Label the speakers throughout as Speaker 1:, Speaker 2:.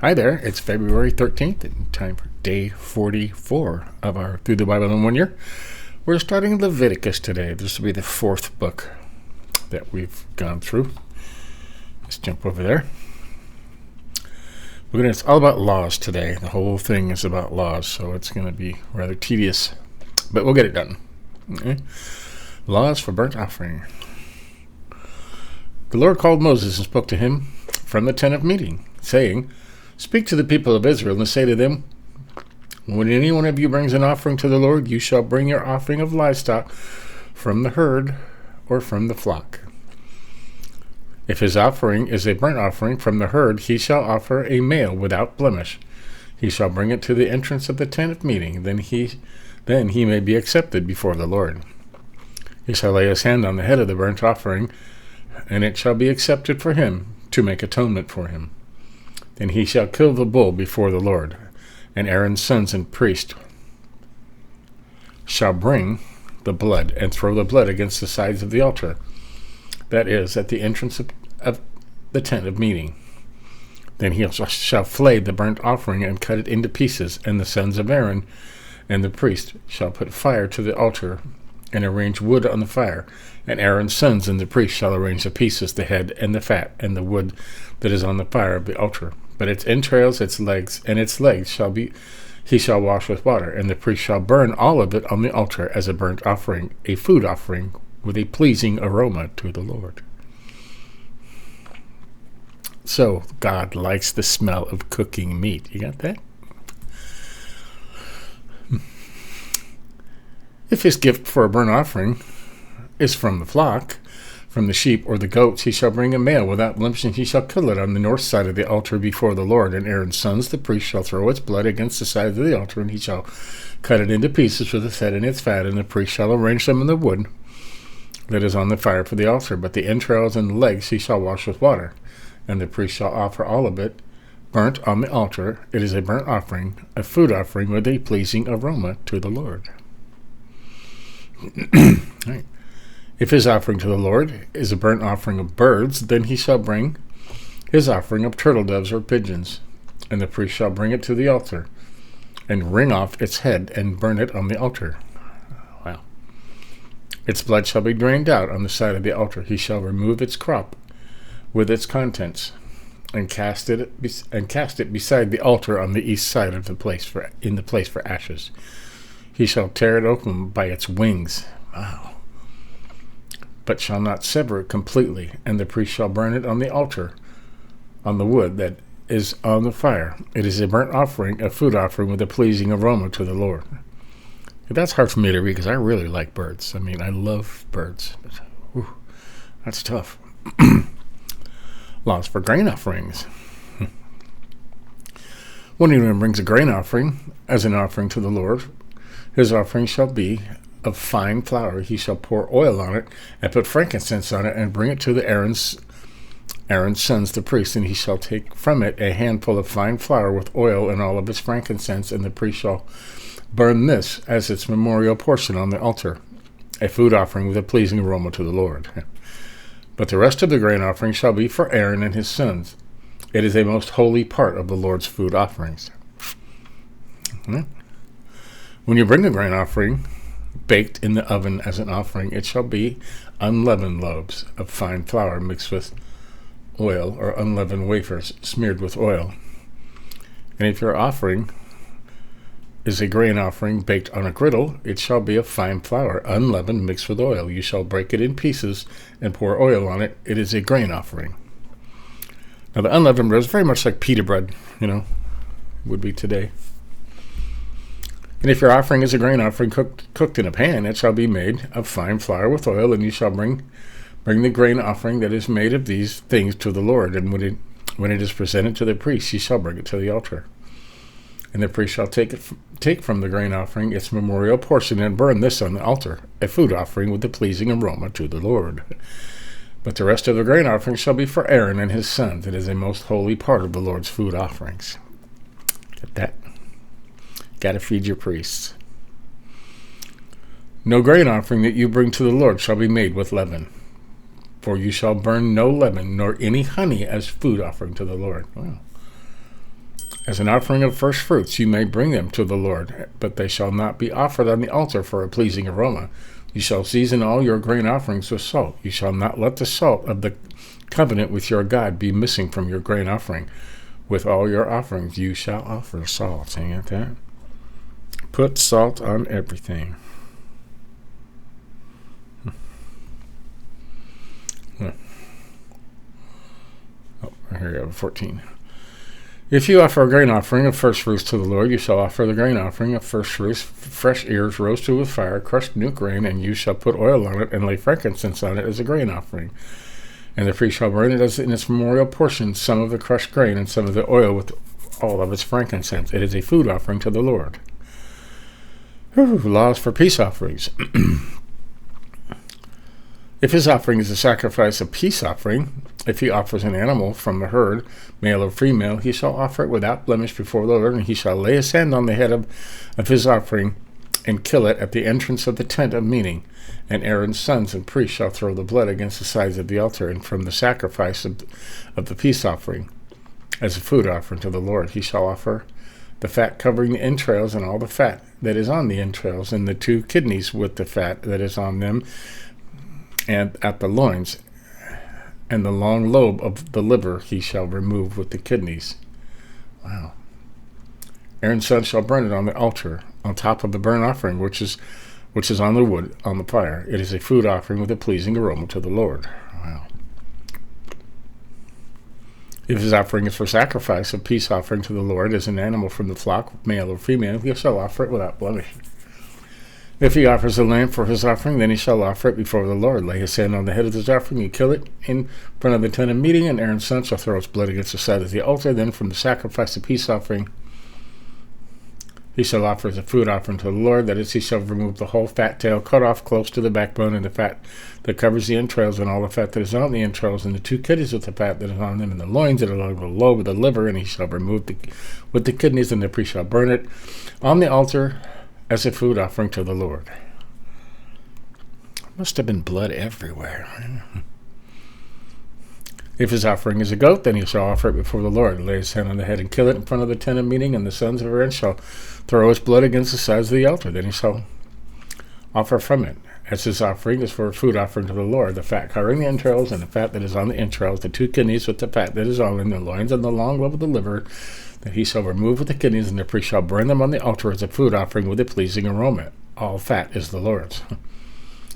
Speaker 1: Hi there, it's February 13th and time for day 44 of our Through the Bible in 1 Year. We're starting Leviticus today. This will be the fourth book that we've gone through. Let's jump over there. It's all about laws today. The whole thing is about laws, so it's going to be rather tedious, but we'll get it done. Okay. Laws for burnt offering. The Lord called Moses and spoke to him from the tent of meeting, saying, "Speak to the people of Israel and say to them, when any one of you brings an offering to the Lord, you shall bring your offering of livestock from the herd or from the flock. If his offering is a burnt offering from the herd, he shall offer a male without blemish. He shall bring it to the entrance of the tent of meeting. Then he may be accepted before the Lord. He shall lay his hand on the head of the burnt offering, and it shall be accepted for him to make atonement for him. Then he shall kill the bull before the Lord, and Aaron's sons and priests shall bring the blood and throw the blood against the sides of the altar, that is, at the entrance of the tent of meeting. Then he shall flay the burnt offering and cut it into pieces, and the sons of Aaron and the priest shall put fire to the altar and arrange wood on the fire. And Aaron's sons and the priest shall arrange the pieces, the head and the fat, and the wood that is on the fire of the altar. But its entrails, its legs, and its legs he shall wash with water, and the priest shall burn all of it on the altar as a burnt offering, a food offering with a pleasing aroma to the Lord." So, God likes the smell of cooking meat. You got that? If his gift for a burnt offering is from the flock, from the sheep or the goats, he shall bring a male without blemish, and he shall kill it on the north side of the altar before the Lord. And Aaron's sons, the priest, shall throw its blood against the sides of the altar, and he shall cut it into pieces with its head and its fat, and the priest shall arrange them in the wood that is on the fire for the altar. But the entrails and the legs he shall wash with water, and the priest shall offer all of it burnt on the altar. It is a burnt offering, a food offering with a pleasing aroma to the Lord. Right. If his offering to the Lord is a burnt offering of birds, then he shall bring his offering of turtle doves or pigeons, and the priest shall bring it to the altar, and wring off its head and burn it on the altar. Wow. Its blood shall be drained out on the side of the altar. He shall remove its crop with its contents, and cast it beside the altar on the east side of the place in the place for ashes. He shall tear it open by its wings. Wow. But shall not sever it completely, and the priest shall burn it on the altar, on the wood that is on the fire. It is a burnt offering, a food offering with a pleasing aroma to the Lord. That's hard for me to read because I really like birds. I love birds. But, that's tough. Laws for grain offerings. When anyone brings a grain offering as an offering to the Lord, his offering shall be of fine flour. He shall pour oil on it and put frankincense on it and bring it to the Aaron's sons, the priests, and he shall take from it a handful of fine flour with oil and all of its frankincense, and the priest shall burn this as its memorial portion on the altar, a food offering with a pleasing aroma to the Lord. But the rest of the grain offering shall be for Aaron and his sons. It is a most holy part of the Lord's food offerings. When you bring a grain offering baked in the oven as an offering, it shall be unleavened loaves of fine flour mixed with oil, or unleavened wafers smeared with oil. And if your offering is a grain offering baked on a griddle, it shall be of fine flour, unleavened, mixed with oil. You shall break it in pieces and pour oil on it. It is a grain offering. Now, the unleavened bread is very much like pita bread, would be today. And if your offering is a grain offering cooked in a pan, it shall be made of fine flour with oil, and you shall bring the grain offering that is made of these things to the Lord. And when it is presented to the priest, he shall bring it to the altar. And the priest shall take from the grain offering its memorial portion and burn this on the altar, a food offering with a pleasing aroma to the Lord. But the rest of the grain offering shall be for Aaron and his sons. It is a most holy part of the Lord's food offerings. Get that? Got to feed your priests. No grain offering that you bring to the Lord shall be made with leaven, for you shall burn no leaven nor any honey as food offering to the Lord. Wow. As an offering of first fruits you may bring them to the Lord, but they shall not be offered on the altar for a pleasing aroma. You shall season all your grain offerings with salt. You shall not let the salt of the covenant with your God be missing from your grain offering. With all your offerings you shall offer salt. Ain't that? Put salt on everything. Oh, here we go, 14. If you offer a grain offering of first fruits to the Lord, you shall offer the grain offering of first fruits, fresh ears roasted with fire, crushed new grain, and you shall put oil on it and lay frankincense on it as a grain offering. And the priest shall burn it as in its memorial portion, some of the crushed grain and some of the oil with all of its frankincense. It is a food offering to the Lord. Laws for peace offerings. If his offering is a sacrifice of peace offering, if he offers an animal from the herd, male or female, he shall offer it without blemish before the Lord, and he shall lay his hand on the head of his offering and kill it at the entrance of the tent of meeting. And Aaron's sons and priests shall throw the blood against the sides of the altar, and from the sacrifice of the peace offering, as a food offering to the Lord, he shall offer the fat covering the entrails and all the fat that is on the entrails, and the 2 kidneys with the fat that is on them, and at the loins, and the long lobe of the liver he shall remove with the kidneys. Wow. Aaron's son shall burn it on the altar, on top of the burnt offering, which is on the wood, on the fire. It is a food offering with a pleasing aroma to the Lord. Wow. If his offering is for sacrifice, a peace offering to the Lord, as an animal from the flock, male or female, he shall offer it without blemish. If he offers a lamb for his offering, then he shall offer it before the Lord. Lay his hand on the head of his offering, and kill it in front of the tent of meeting, and Aaron's son shall throw its blood against the side of the altar. Then from the sacrifice of peace offering, he shall offer as a food offering to the Lord. That is, he shall remove the whole fat tail, cut off close to the backbone, and the fat that covers the entrails, and all the fat that is on the entrails, and the 2 kidneys with the fat that is on them, and the loins that are along the lobe of the liver, and he shall remove with the kidneys, and the priest shall burn it on the altar as a food offering to the Lord. Must have been blood everywhere. If his offering is a goat, then he shall offer it before the Lord. Lay his hand on the head and kill it in front of the tent of meeting, and the sons of Aaron shall throw its blood against the sides of the altar. Then he shall offer from it. As his offering is for a food offering to the Lord, the fat covering the entrails, and the fat that is on the entrails, the 2 kidneys with the fat that is on them, the loins and the long lobe of the liver, that he shall remove with the kidneys, and the priest shall burn them on the altar as a food offering with a pleasing aroma. All fat is the Lord's.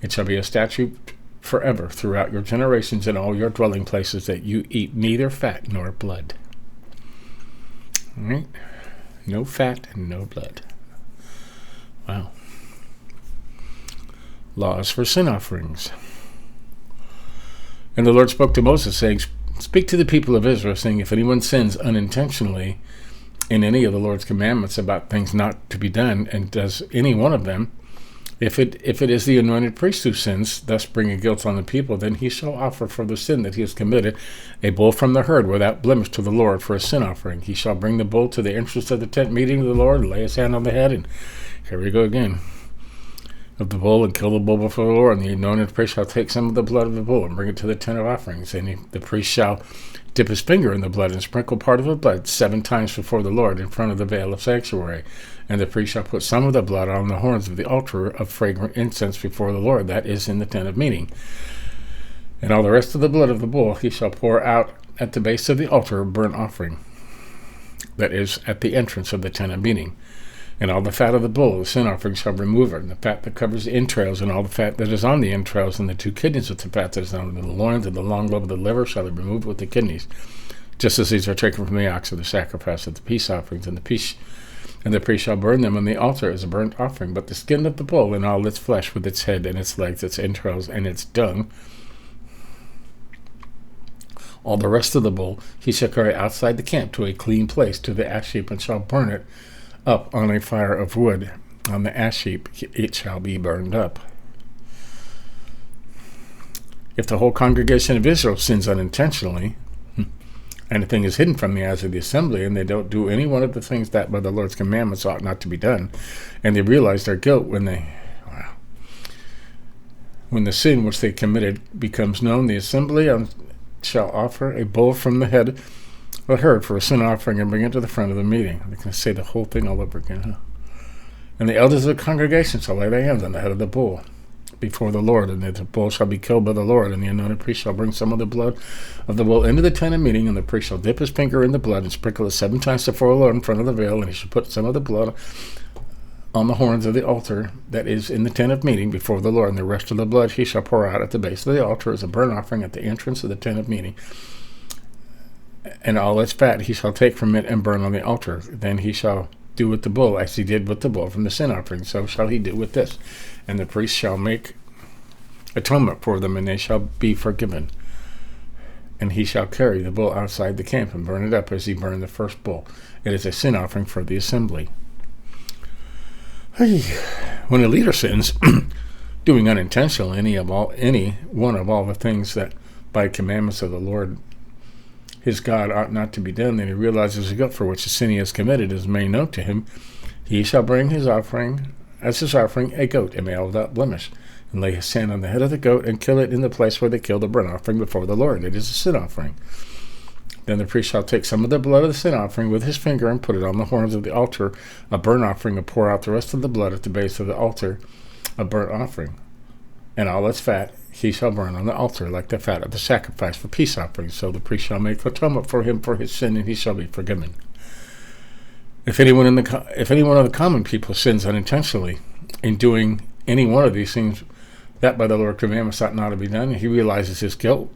Speaker 1: It shall be a statute forever throughout your generations in all your dwelling places, that you eat neither fat nor blood. All right? No fat and no blood. Wow. Laws for sin offerings. And the Lord spoke to Moses, saying, Speak to the people of Israel, saying, if anyone sins unintentionally in any of the Lord's commandments about things not to be done, and does any one of them, if it is the anointed priest who sins, thus bringing guilt on the people, then he shall offer for the sin that he has committed a bull from the herd without blemish to the Lord for a sin offering. He shall bring the bull to the entrance of the tent meeting of the Lord, and lay his hand on the head, and here we go again, of the bull, and kill the bull before the Lord. And the anointed priest shall take some of the blood of the bull and bring it to the tent of offerings. And the priest shall dip his finger in the blood and sprinkle part of the blood 7 times before the Lord in front of the veil of sanctuary. And the priest shall put some of the blood on the horns of the altar of fragrant incense before the Lord, that is in the tent of meeting. And all the rest of the blood of the bull he shall pour out at the base of the altar of burnt offering, that is at the entrance of the tent of meeting. And all the fat of the bull, the sin offering, shall remove it, and the fat that covers the entrails, and all the fat that is on the entrails, and the 2 kidneys with the fat that is on the loins, and the long lobe of the liver shall be removed with the kidneys, just as these are taken from the ox of the sacrifice of the peace offerings. And the priest shall burn them on the altar as a burnt offering. But the skin of the bull, and all its flesh, with its head and its legs, its entrails, and its dung, all the rest of the bull, he shall carry outside the camp to a clean place, to the ash heap, and shall burn it up on a fire of wood. On the ash heap it shall be burned up. If the whole congregation of Israel sins unintentionally, and a thing is hidden from the eyes of the assembly, and they don't do any one of the things that by the Lord's commandments ought not to be done, and they realize their guilt when the sin which they committed becomes known, the assembly shall offer a bull from the head a herd for a sin offering and bring it to the front of the meeting. They're going to say the whole thing all over again. Huh? And the elders of the congregation shall lay their hands on the head of the bull before the Lord, and the bull shall be killed by the Lord, and the anointed priest shall bring some of the blood of the bull into the tent of meeting, and the priest shall dip his finger in the blood and sprinkle it 7 times before the Lord in front of the veil, and he shall put some of the blood on the horns of the altar that is in the tent of meeting before the Lord, and the rest of the blood he shall pour out at the base of the altar as a burnt offering at the entrance of the tent of meeting. And all its fat he shall take from it and burn on the altar. Then he shall do with the bull as he did with the bull from the sin offering, so shall he do with this. And the priest shall make atonement for them, and they shall be forgiven. And he shall carry the bull outside the camp and burn it up as he burned the first bull. It is a sin offering for the assembly. When a leader sins, doing unintentionally any one of all the things that by commandments of the Lord his God ought not to be done, then he realizes the guilt for which the sin he has committed is made known to him. He shall bring his offering a goat, a male without blemish, and lay his hand on the head of the goat and kill it in the place where they kill the burnt offering before the Lord. It is a sin offering. Then the priest shall take some of the blood of the sin offering with his finger and put it on the horns of the altar, a burnt offering, and pour out the rest of the blood at the base of the altar, a burnt offering. And all its fat he shall burn on the altar like the fat of the sacrifice for peace offerings. So the priest shall make atonement for him for his sin, and he shall be forgiven. If anyone of the common people sins unintentionally in doing any one of these things that by the Lord's commandments ought not to be done, he realizes his guilt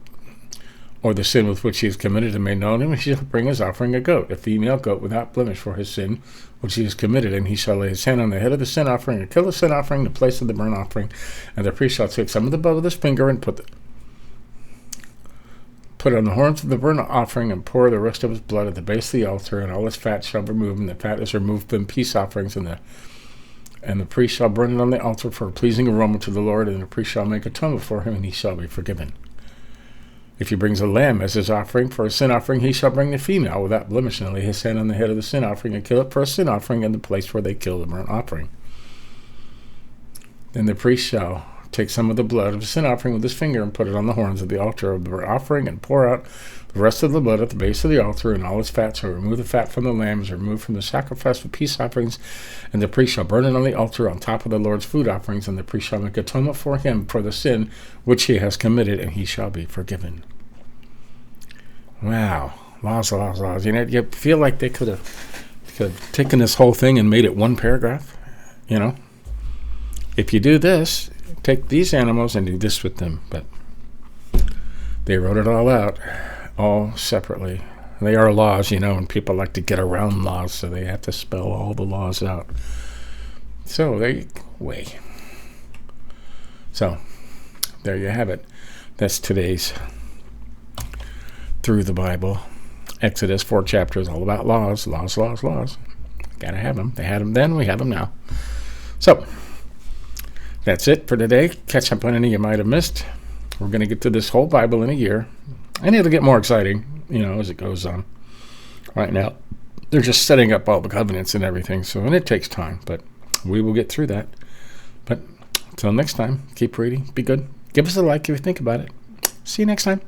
Speaker 1: or the sin with which he is committed and made known to him, he shall bring his offering a goat, a female goat without blemish for his sin which he has committed, and he shall lay his hand on the head of the sin offering and kill the sin offering in the place of the burnt offering. And the priest shall take some of the blood with his finger and put it on the horns of the burnt offering and pour the rest of his blood at the base of the altar, and all his fat shall be removed, and the fat is removed from peace offerings, and the priest shall burn it on the altar for a pleasing aroma to the Lord, and the priest shall make atonement for him, and he shall be forgiven. If he brings a lamb as his offering for a sin offering, he shall bring the female without blemish, and lay his hand on the head of the sin offering, and kill it for a sin offering in the place where they kill the burnt offering. Then the priest shall take some of the blood of the sin offering with his finger and put it on the horns of the altar of the burnt offering, and pour out the rest of the blood at the base of the altar, and all its fat shall remove the fat from the lambs, removed from the sacrifice for peace offerings, and the priest shall burn it on the altar on top of the Lord's food offerings, and the priest shall make atonement for him for the sin which he has committed, and he shall be forgiven. Wow. Laws. You know, you feel like they could have taken this whole thing and made it one paragraph. You know, if you do this, take these animals and do this with them. But they wrote it all out, all separately. They are laws, you know, and people like to get around laws, so they have to spell all the laws out. So So there you have it. That's today's Through the Bible. Exodus, 4 chapters, all about laws. Gotta have them. They had them then, we have them now. So that's it for today. Catch up on any you might have missed. We're going to get through this whole Bible in a year, and it'll get more exciting, you know, as it goes on. Right now, they're just setting up all the covenants and everything, and it takes time, but we will get through that. But until next time, keep reading, be good. Give us a like if you think about it. See you next time.